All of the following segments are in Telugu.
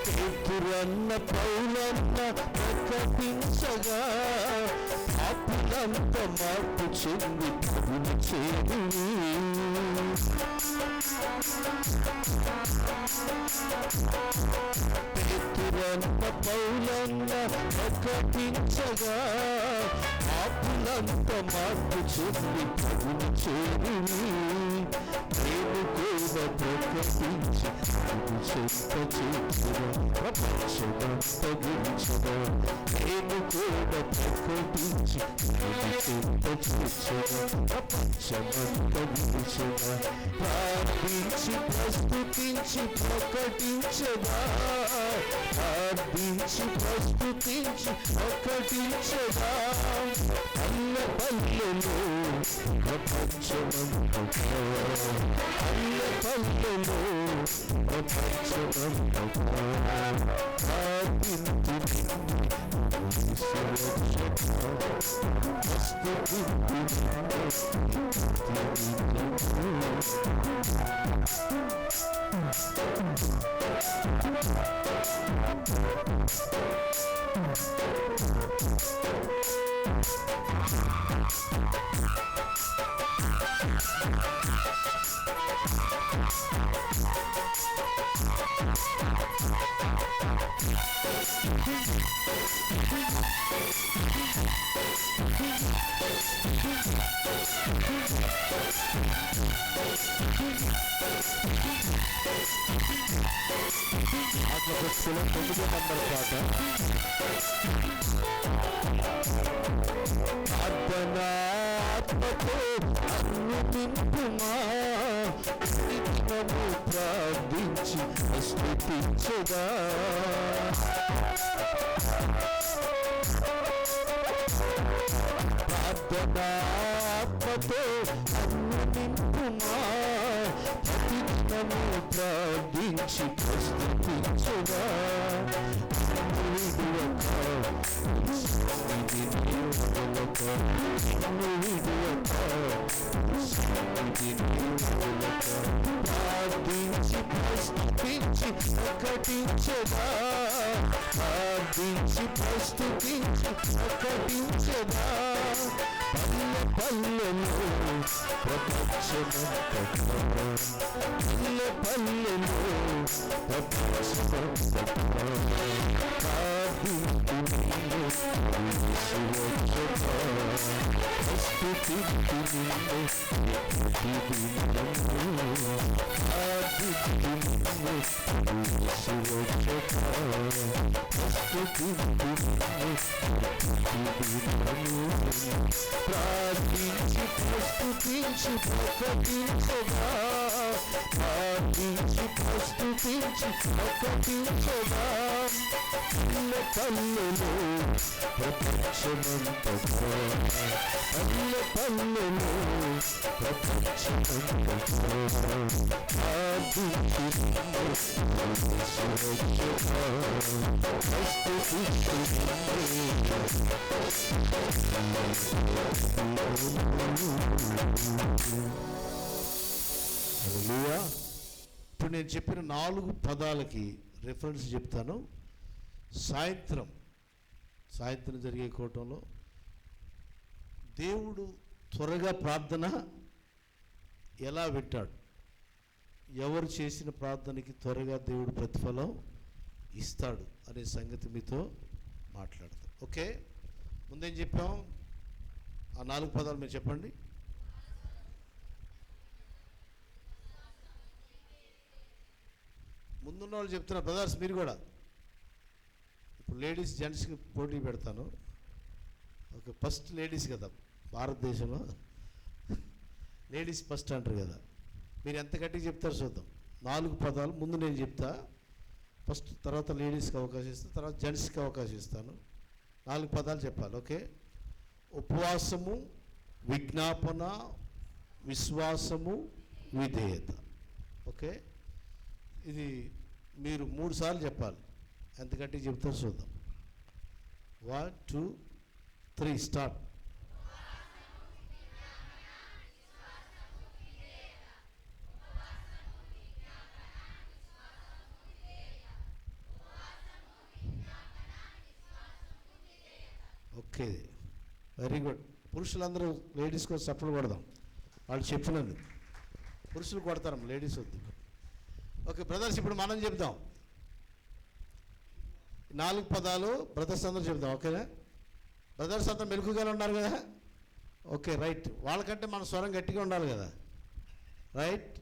పేతురన్న పౌలన్న ప్రకటించగా పాపులంత మార్పు చెంది ప్రభుని చేరుని. పేతురన్న పౌలన్న ప్రకటించగా పాపులంత మార్పు చెంది ప్రభుని చేరుని. నేను కూడా ప్రకటించి ప్రపంచమంత గురించగా, నేను కూడా ప్రకటించి ప్రపంచమంత గురించగా, ప్రార్థించి ప్రస్తుతించి ప్రకటించగా, ప్రార్థించి ప్రస్తుతించి ప్రకటించగా, పల్లె పల్లెలో ప్రపంచమంతగా, పల్లె పల్లెలో ప్రపంచమంతగా ఆత్మభక్తుల 9వ నంబర్ పాట. ఆత్మతో నన్ను నింపుమా, నిత్యము ప్రార్థించి స్తుతించగా, ఆత్మతో నన్ను నింపుమా, ప్రతిదినము ప్రార్థించి స్తుతించగా, ప్రార్థించి ప్రస్తుతించి ప్రకటించగా, ప్రార్థించి ప్రస్తుతించి ప్రకటించగా, పల్లె పల్లెలో ప్రపంచమంతగా, పల్లె పల్లెలో ప్రపంచమంతగా ప్రార్థించి ప్రస్తుతించి ప్రకటించగా, ప్రార్థించి ప్రస్తుతించి ప్రకటించగా, పల్లె పల్లెలో ప్రపంచమంతగా, పల్లె పల్లెలో ప్రపంచమంతగా ప్రార్థించి ఇప్పుడు నేను చెప్పిన 4 పదాలకి రిఫరెన్స్ చెప్తాను. సాయంత్రం జరిగే కూటంలో దేవుడు త్వరగా ప్రార్థన ఎలా వింటాడు, ఎవరు చేసిన ప్రార్థనకి త్వరగా దేవుడు ప్రతిఫలం ఇస్తాడు అనే సంగతి మీతో మాట్లాడతాం. ఓకే, ముందేం చెప్పాం? ఆ 4 పదాలు మీరు చెప్పండి. ముందున్న వాళ్ళు చెప్తున్నారు బ్రదర్స్, మీరు కూడా. ఇప్పుడు లేడీస్ జెంట్స్కి పోటీ పెడతాను. ఓకే, ఫస్ట్ లేడీస్ కదా భారతదేశంలో, లేడీస్ ఫస్ట్ అంటారు కదా. మీరు ఎంత గట్టిగా చెప్తారు చూద్దాం. 4 పదాలు ముందు నేను చెప్తా ఫస్ట్, తర్వాత లేడీస్కి అవకాశం ఇస్తాను, తర్వాత జెంట్స్కి అవకాశం ఇస్తాను. 4 పదాలు చెప్పాలి. ఓకే, ఉపవాసము, విజ్ఞాపన, విశ్వాసము, విధేయత. ఓకే, ఇది మీరు 3 సార్లు చెప్పాలి. ఎందుకంటే చెప్తారు చూద్దాం. 1 2 3 స్టార్ట్. Okay, very good. పురుషులందరూ లేడీస్ కోసం సపోర్ట్ కొడదాం. వాళ్ళు చెప్పినందు పురుషులు కొడతారు, లేడీస్ వద్దు. ఓకే బ్రదర్స్, ఇప్పుడు మనం చెప్దాం. 4 పదాలు బ్రదర్స్ అందరూ చెప్దాం. ఓకేనా? బ్రదర్స్ అంతా మెలకుగానే ఉన్నారు కదా? Okay right. వాళ్ళకంటే మన స్వరం గట్టిగా ఉండాలి కదా? రైట్.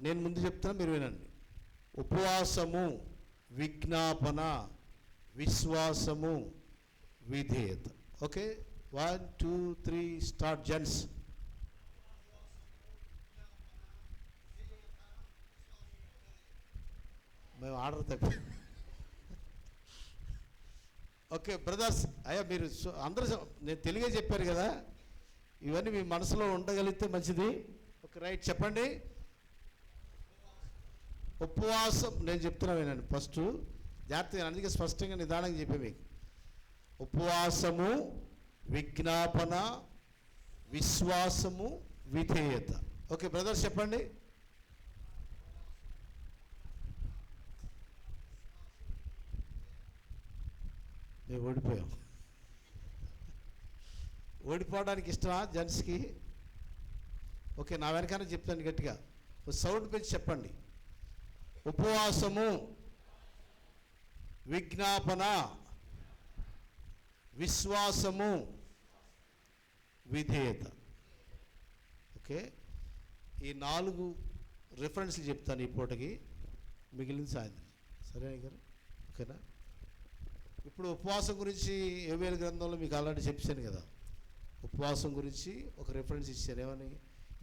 నేను ముందు చెప్తాను, మీరు వినండి. ఉపవాసము, విజ్ఞాపన, విశ్వాసము, విధేయత. Okay, 1 2 3 start gents. మేము ఆర్డర్ తప్పి. ఓకే బ్రదర్స్, అయ్యా మీరు అందరూ నేను తెలుగే చెప్పారు కదా, ఇవన్నీ మీ మనసులో ఉండగలిగితే మంచిది. ఓకే రైట్, చెప్పండి. ఉపవాసం నేను చెప్తున్నా వినండి ఫస్ట్ జాగ్రత్తగా, అందుకే స్పష్టంగా నిదానంగా చెప్పే మీకు. ఉపవాసము, విజ్ఞాపన, విశ్వాసము, విధేయత. ఓకే బ్రదర్స్ చెప్పండి. మేము ఓడిపోయాం. ఓడిపోవడానికి ఇష్టమా జెంట్స్కి? ఓకే, నా వెనకానే చెప్తాను గట్టిగా, సౌండ్ పెంచి చెప్పండి. ఉపవాసము, విజ్ఞాపన, విశ్వాసము, విధేయత. ఓకే, ఈ 4 రిఫరెన్స్లు చెప్తాను ఈ పూటకి, మిగిలింది సాయంత్రం. సరే గారు? ఓకేనా? ఇప్పుడు ఉపవాసం గురించి యోవేలు గ్రంథంలో మీకు ఆల్రెడీ చెప్పాను కదా. ఉపవాసం గురించి ఒక రిఫరెన్స్ ఇచ్చాను. ఏమని?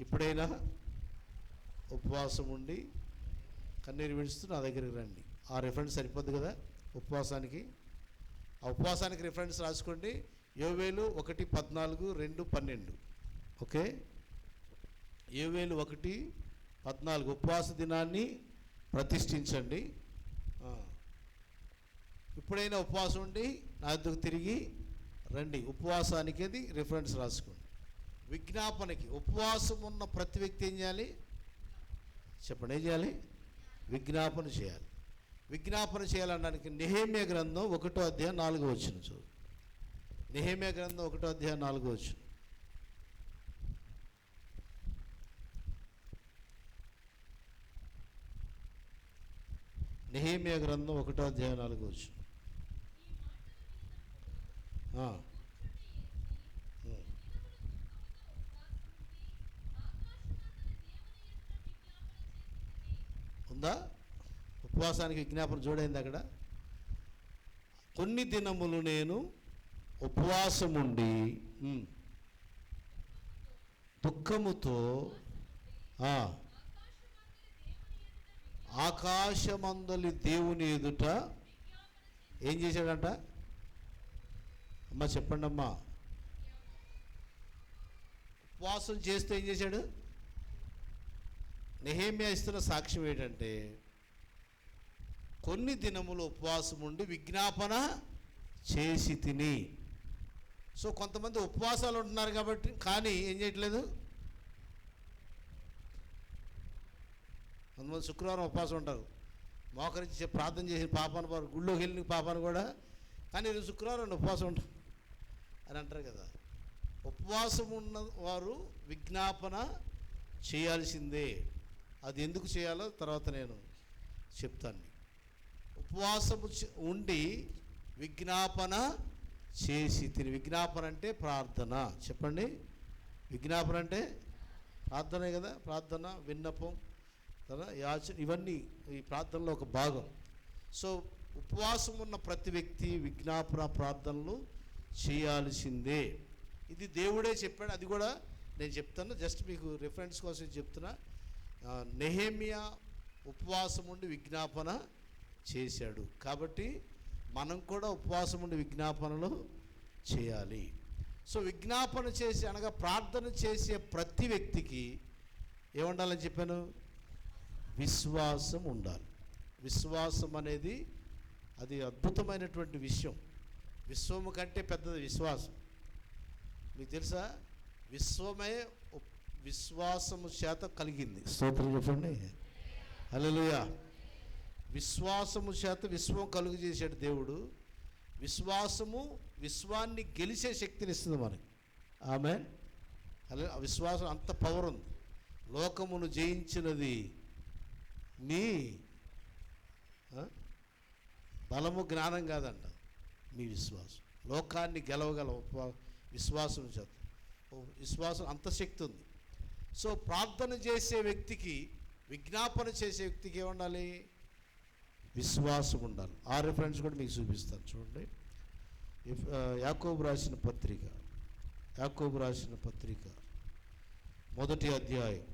ఇప్పుడైనా ఉపవాసం ఉండి కన్నీరు విడుస్తూ నా దగ్గరికి రండి. ఆ రిఫరెన్స్ సరిపోద్ది కదా ఉపవాసానికి? ఆ ఉపవాసానికి రిఫరెన్స్ రాసుకోండి. యోవేలు 1:14, 2:12. ఓకే, యోవేలు 1:14 ఉపవాస దినాన్ని ప్రతిష్ఠించండి. ఇప్పుడైనా ఉపవాసం ఉండి నా దగ్గరకు తిరిగి రండి. ఉపవాసానికి అది రిఫరెన్స్ రాసుకోండి. విజ్ఞాపనకి, ఉపవాసం ఉన్న ప్రతి వ్యక్తి ఏం చేయాలి చెప్పండి? ఏం చేయాలి? విజ్ఞాపన చేయాలి. విజ్ఞాపన చేయాలనడానికి నెహెమ్యా గ్రంథం 1:4 చూడు. నెహెమ్యా గ్రంథం 1:4. నెహెమ్యా గ్రంథం 1:4. ఉందా? ఉపవాసానికి విజ్ఞాపన జోడైంది అక్కడ. కొన్ని దినములు నేను ఉపవాసముండి దుఃఖముతో ఆకాశమందలి దేవుని ఎదుట ఏం చేశాడంట? అమ్మా చెప్పండి అమ్మా. ఉపవాసం చేస్తే ఏం చేశాడు? నెహెమ్యా ఇస్తున్న సాక్ష్యం ఏంటంటే, కొన్ని దినములు ఉపవాసం ఉండి విజ్ఞాపన చేసి తిని. సో కొంతమంది ఉపవాసాలు ఉంటున్నారు కాబట్టి, కానీ ఏం చేయట్లేదు. కొంతమంది శుక్రవారం ఉపవాసం ఉంటారు, మోకరించి ప్రార్థన చేసి పాపాను వారు గుళ్ళోకి వెళ్ళిన పాపాను కూడా, కానీ ఈరోజు శుక్రవారం ఉపవాసం ఉంటారు అని అంటారు కదా. ఉపవాసం ఉన్న వారు విజ్ఞాపన చేయాల్సిందే. అది ఎందుకు చేయాలో తర్వాత నేను చెప్తాను. ఉపవాసము ఉండి విజ్ఞాపన చేసి తిని. విజ్ఞాపన అంటే ప్రార్థన. చెప్పండి, విజ్ఞాపన అంటే ప్రార్థనే కదా. ప్రార్థన, విన్నపం కదా, యాచన, ఇవన్నీ ఈ ప్రార్థనలో ఒక భాగం. సో ఉపవాసం ఉన్న ప్రతి వ్యక్తి విజ్ఞాపన ప్రార్థనలు చేయాల్సిందే. ఇది దేవుడే చెప్పాడు. అది కూడా నేను చెప్తాను, జస్ట్ మీకు రిఫరెన్స్ కోసం చెప్తున్నా. నెహెమ్యా ఉపవాసం ఉండి విజ్ఞాపన చేశాడు కాబట్టి మనం కూడా ఉపవాసం ఉండి విజ్ఞాపనలు చేయాలి. సో విజ్ఞాపన చేసి అనగా ప్రార్థన చేసే ప్రతి వ్యక్తికి ఏముండాలని చెప్పాను? విశ్వాసం ఉండాలి. విశ్వాసం అనేది అది అద్భుతమైనటువంటి విషయం. విశ్వము కంటే పెద్దది విశ్వాసం. మీకు తెలుసా, విశ్వమే విశ్వాసము చేత కలిగింది. స్తోత్రం చెప్పండి. హల్లెలూయా. విశ్వాసము చేత విశ్వం కలుగు చేసాడు దేవుడు. విశ్వాసము విశ్వాన్ని గెలిచే శక్తిని ఇస్తుంది మనకి. ఆమేన్. ఆ విశ్వాసం అంత పవర్ ఉంది. లోకమును జయించినది మీ బలము జ్ఞానం కాదంట, మీ విశ్వాసం. లోకాన్ని గెలవగల విశ్వాసం చేత. విశ్వాసం అంత శక్తి ఉంది. సో ప్రార్థన చేసే వ్యక్తికి, విజ్ఞాపన చేసే వ్యక్తికి ఏముండాలి? విశ్వాసం ఉండాలి. ఆ రిఫరెన్స్ కూడా మీకు చూపిస్తాను చూడండి. యాకోబు రాసిన పత్రిక, యాకోబు రాసిన పత్రిక మొదటి అధ్యాయం,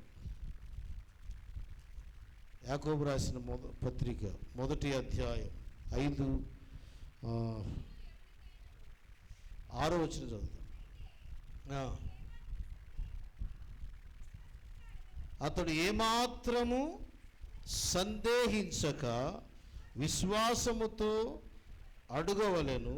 యాకోబు రాసిన పత్రిక మొదటి అధ్యాయం 5-6 వచనం చదువుతాం. అతడు ఏమాత్రము సందేహించక విశ్వాసముతో అడుగవలెను,